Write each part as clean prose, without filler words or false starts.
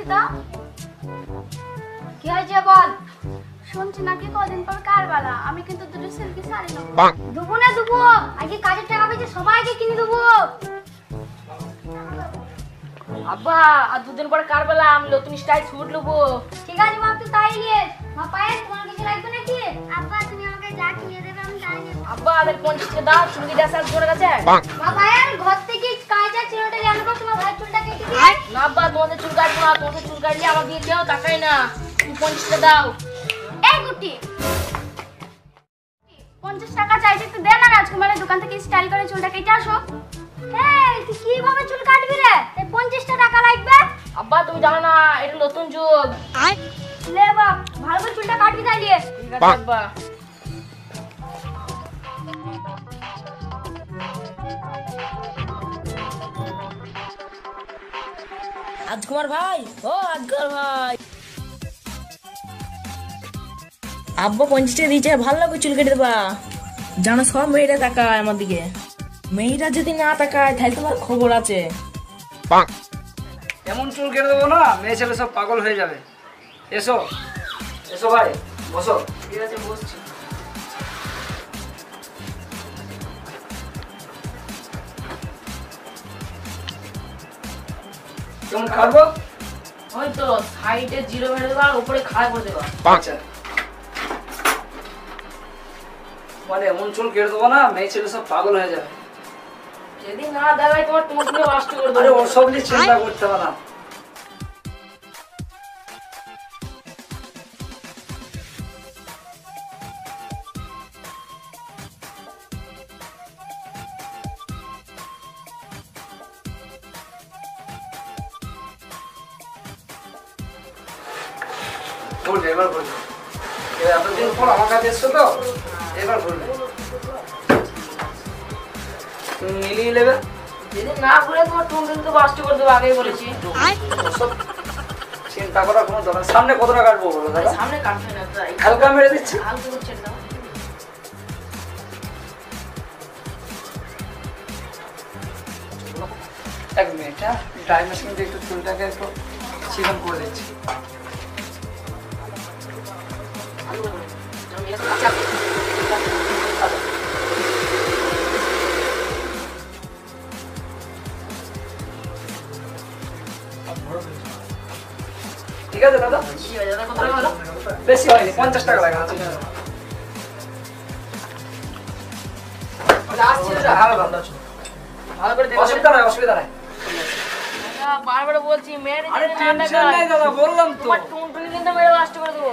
সীতা কি হয়েছে বল? শুনছি নাকি কদিন পর কারবালা, আমি কিন্তু দুটো সিল্কি শাড়ি নেবো। দেবো না দেবো, আগে কাজের টাকা পেয়েছে সবাইকে কিনে দেবো। আব্বা আর দুদিন পর কারবালা, আমি নতুন স্টাইল স্যুট নেবো। ঠিক আছে মা, তুই তাই নিয়ে মা। পায়ে তোমার কিছু লাগবে নাকি? আব্বা তুমি আমাকে যা কিনে দেবে আমি তাই নেব। আব্বা আদের 50 টাকা দাও, চুলকিটা সাজ করে গেছে। মা পায়ে ঘর থেকে কাঁচা চিরোটা আনবো, তোমার ভাই চুলটা কেটে দিই। না আব্বা, তোমাদের চুল কাটবো না, তোমাদের চুল কাটলে আমার দিয়ে দেও, টাকাই না। তুমি 50 টাকা দাও। এই গুটি 50 টাকা চাইছি, তুই দে না। রাজকুমারের দোকান থেকে স্টাইল করে চুলটা কেটে আসো। এই তুই কিভাবে চুল কাটবি রে? এই 50 টাকা লাগবে। আব্বা তুমি জানো না, এটা নতুন যুগ। লে বাপ, ভালো করে চুলটা কাটবি তাইলে। ঠিক আছে আব্বা। রাজকুমার ভাই, ও রাজকুমার ভাই, আব্বা 50 টাকা দিয়েছে, ভালো লাগে চুল কেটে দেবা। জানো সব মেয়েরা তাকায় আমার দিকে, মেয়েরা যদি না তাকায় তাহলে তোমার খবর আছে। এমন চুল কেটে দেবো না, মেয়ে ছেলে সব পাগল হয়ে যাবে। এসো এসো ভাই, বসো। ঠিক আছে বসছি। কেমন কাটবো? ওই তো সাইডে জিরো মেরে দেবা, আর উপরে খাড়া করে দেবা। আচ্ছা, মানে এমন চুল কেটে দেবো না, মেয়ে ছেলে সব পাগল হয়ে যাবে। যদি না দেখায় তোমার টুকটুকে নষ্ট করে আরে দেবো। ওসব নিয়ে চিন্তা করতে হবে না। বলবে, এবার বলবে। এতদিন পর আমার কাছে এসছো তো, এবার বলবে। তুমি মিলিয়ে নেবে। যদি না করে তোমার টুকটুকে নষ্ট করে দেবো, আগেই বলেছি। ওসব চিন্তা করার কোনো দরকার। সামনে কতটা কাটবো বলো দাদা? সামনে কাটবে না, তাই হালকা মেরে দিচ্ছি। হালকা করছেন না। এক মিনিট, হ্যাঁ, ড্রাই মেশিন দিয়ে একটু চুলটাকে একটু চিকন করে দিচ্ছি। ঠিক আছে দাদা, বেশি হয়নি, 50 টাকা লাগে। ভালো করে দেখো। অসুবিধা নাই, অসুবিধা নাই। বারবার বলছি মেয়ের আরে টেনশন নাই দাদা, বললাম তো। তোমার টুনটুনি কিন্তু মেরে নষ্ট করে দেবো।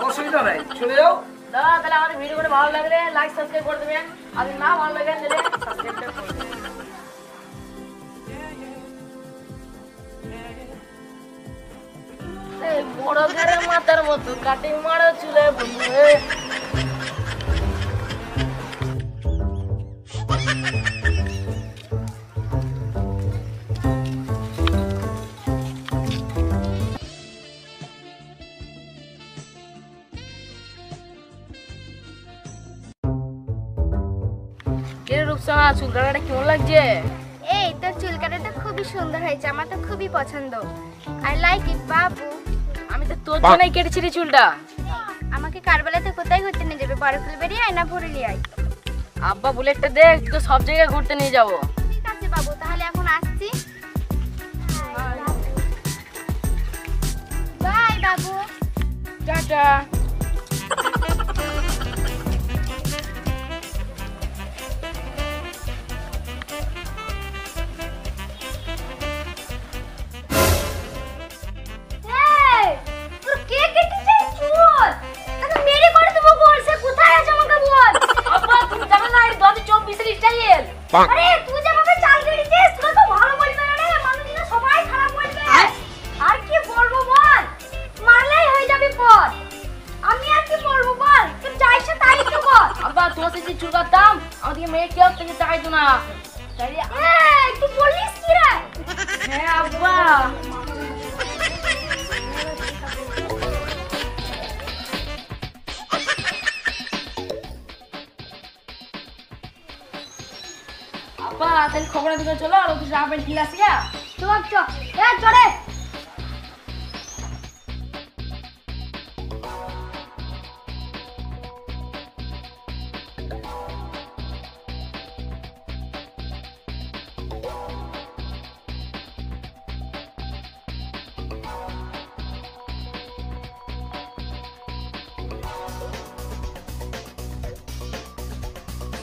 অসুবিধা নাই, চলে যাও। দাদা তাহলে আমাদের ভিডিও করে ভালো লাগলে লাইক সাবস্ক্রাইব করে দেবেন, আর যদি না ভালো লাগে তাহলে সাবস্ক্রাইবটা করে দেবেন। এই বড় ঘরের মাথার মতো কাটিং মারো চুলে বন্ধু। রূপসানা চুল কাটাটা কেমন লাগছে? এই তোর চুল কাটাটা খুবই সুন্দর হয়েছে, আমার তো খুবই পছন্দ। আই লাইক ইট বাবু। আমি তো তোর জন্যই কেটেছি রে চুলটা। আমাকে কারবালাতে কোথায় ঘুরতে নিয়ে যাবে? বরফুল বেরিয়ে আয় না ভুরুলি আয়? আব্বা বুলেটটা দেখ, তো সব জায়গায় ঘুরতে নিয়ে যাবো। ঠিক আছে বাবু, তাহলে এখন আসছি। By Babu. টাটা। আরে তুই যেভাবে চাল কেটেছিস, তোরা তো ভালো বলবে না রে, মানুষজন সবাই খারাপ বলবে। আর কি বলবো বল, মারলেই হয়ে যাবে পর। আমি আর কি বলবো বল, তুই যা ইচ্ছা তাই তো কর। আব্বা তোমার সাথে চুল কাটতাম, আমাদেরকে মেয়ে কেউ থেকে চাইতো না। এই তুই বলিস কি রে? হ্যাঁ আব্বা। আব্বা তাহলে খবরের দিকে চলো, আর ওদের জামা প্যান্ট কিনে আসি। চল চল, এ চলে।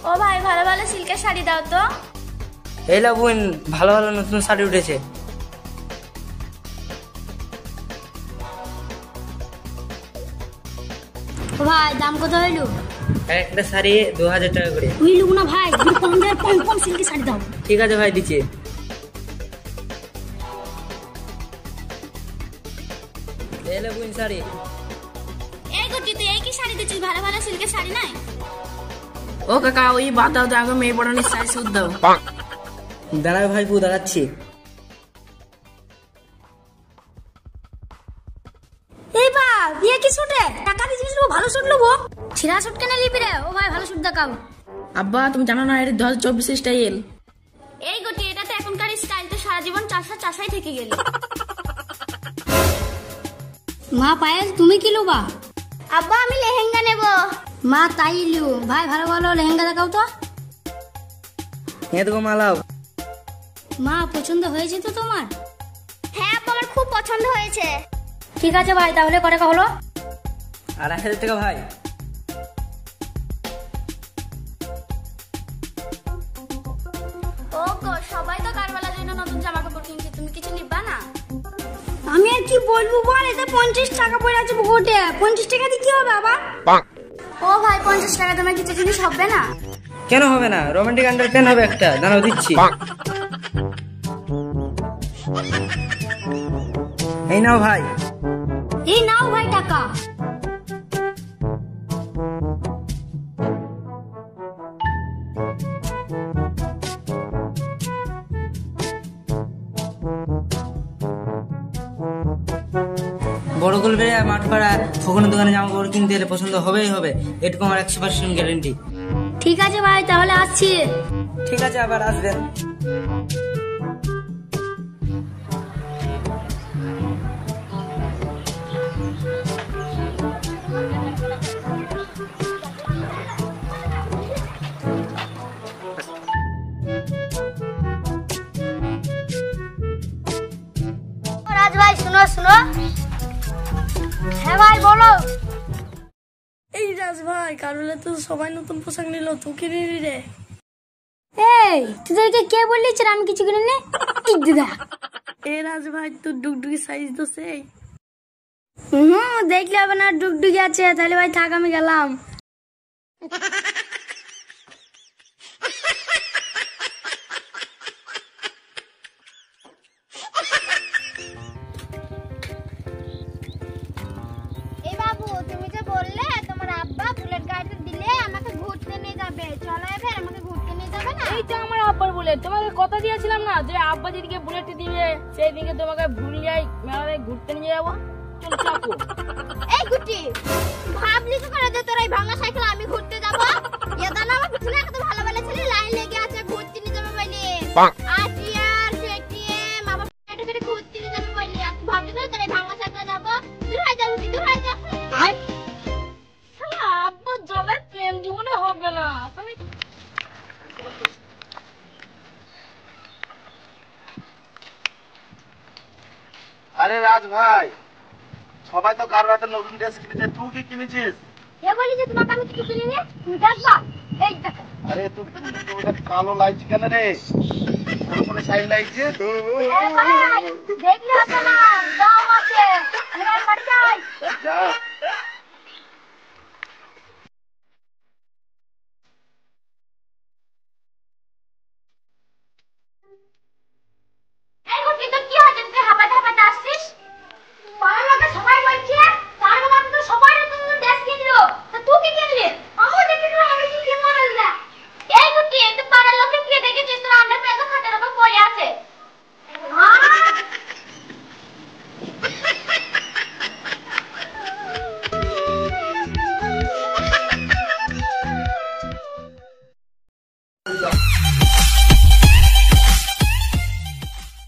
ও ভাই ভালো ভালো সিল্কের শাড়ি দাও তো। এই লা বোন, ভালো ভালো নতুন শাড়ি উঠেছে। ও ভাই দাম কত হইলো? একটা শাড়ি 2000 টাকা করে। তুই লুক না ভাই, তুমি কম দামে কম কম সিল্কের শাড়ি দাও। ঠিক আছে ভাই, দিচ্ছি। এই লা বোন শাড়ি। এই গটি তুই এই কি শাড়ি দিছিস? ভালো ভালো সিল্কের শাড়ি নাই? ও কাকা, ওই বাদ দাও তো, আগে মেয়ে পড়ানোর শাড়ি সুদ দাও। দাঁড়াও ভাই, পু দাঁড়াচ্ছি। এই বা বিয়ে কি শুটে টাকা দিছিস? ভালো শুট লবো। ছিড়া শুট কেন লিবি রে? ও ভাই ভালো শুট দেখাও। আব্বা তুমি জানো না, এটা 2024 স্টাইল। এই গটি এটা তো এখনকার স্টাইল, তো সারা জীবন চাষাই থেকে গেল। মা পায়েল তুমি কি লুবা? আব্বা আমি লেহেঙ্গা নেব। মা তাই লিও। ভাই ভালো ভালো লেহেঙ্গা দেখাও তো। এ দেখো মালাও। মা পছন্দ হয়েছে তো তোমার? হ্যাঁ আব্বা আমার খুব পছন্দ হয়েছে। ঠিক আছে ভাই, তাহলে কত টাকা হলো? 2000 টাকা ভাই। ও গো, সবাই তো কারবালার জন্য নতুন জামা কাপড় কিনছে, তুমি কিছু নিবা না? আমি আর কি বলবো বল, এতে 50 টাকা পড়ে আছে গোটে। 50 টাকা দিয়ে কি হবে আবার? ও ভাই 50 টাকা তোমার কিছু জিনিস হবে না? কেন হবে না? রোমান্টিক আন্ডারপ্যান্ট হবে একটা, দাঁড়াও দিচ্ছি। এই নাও ভাই। এই নাও ভাই টাকা। বড় গলবে মাঠপাড়া ফোকনের দোকানে জামা কাপড় কিনতে এলে পছন্দ হবেই হবে, এটুকু আমার 100% গ্যারেন্টি। ঠিক আছে ভাই, তাহলে আসছি। ঠিক আছে, আবার আসবেন। রাজ ভাই শুনো শুনো। হ্যাঁ ভাই বলো। এই রাজ ভাই, কারুলে তো সবাই নতুন পোশাক নিল, তুই কি নিলি রে? এই তোদেরকে কে বললিস আমি কিছু কিনে নে? এই দিদা। এই রাজ ভাই, তোর ডুগডুগি সাইজ তো সেই। দেখলে হবে না, ডুগডুগি আছে। তাহলে ভাই থাক, আমি গেলাম। এই বাবু, তুমি যে বললে তোমার আব্বা বুলেট গাড়িটা দিলে আমাকে ঘুরতে নিয়ে যাবে, চলো এবার আমাকে ঘুরতে নিয়ে যাবে না? এই তো আমার আব্বার বুলেট, তোমাকে কথা দিয়েছিলাম না যে আব্বা যেদিকে বুলেট দিবে সেই দিকে তোমাকে ভুলিয়াই মেলায় ঘুরতে নিয়ে যাবো। চল চাপো। এই গুটি, ভাবলি তো করে যে তোর এই ভাঙা সাইকেল আমি ঘুরতে যাব? এটা না আমার পিছনে কত ভালো ভালো ছেলে লাইন লেগে আছে ঘুরতে নিয়ে যাবে বলে। আটিয়ার কেটিএম আমার পেটে পেটে ঘুরতে নিয়ে যাবে বলে। ভাবলি তো তোর এই ভাঙা সাইকেল যাব? দূর হয়ে যা গুটি, দূর হয়ে যা। শালা আব্বা জলের প্রেম জীবনে হবে না। আরে রাজ ভাই, সবাই তো কারোর হাতে নতুন ড্রেস কিনেছে, তুই কি কিনেছিস? এ বলি যে তোমাকে আমি কিছু কিনে নিয়ে তুমি দেখবা। এই দেখো। আরে তুই ওটা কালো লাগছে কেন রে? কোনো সাইড লাগছে? দেখলে হবে না, দাম আছে।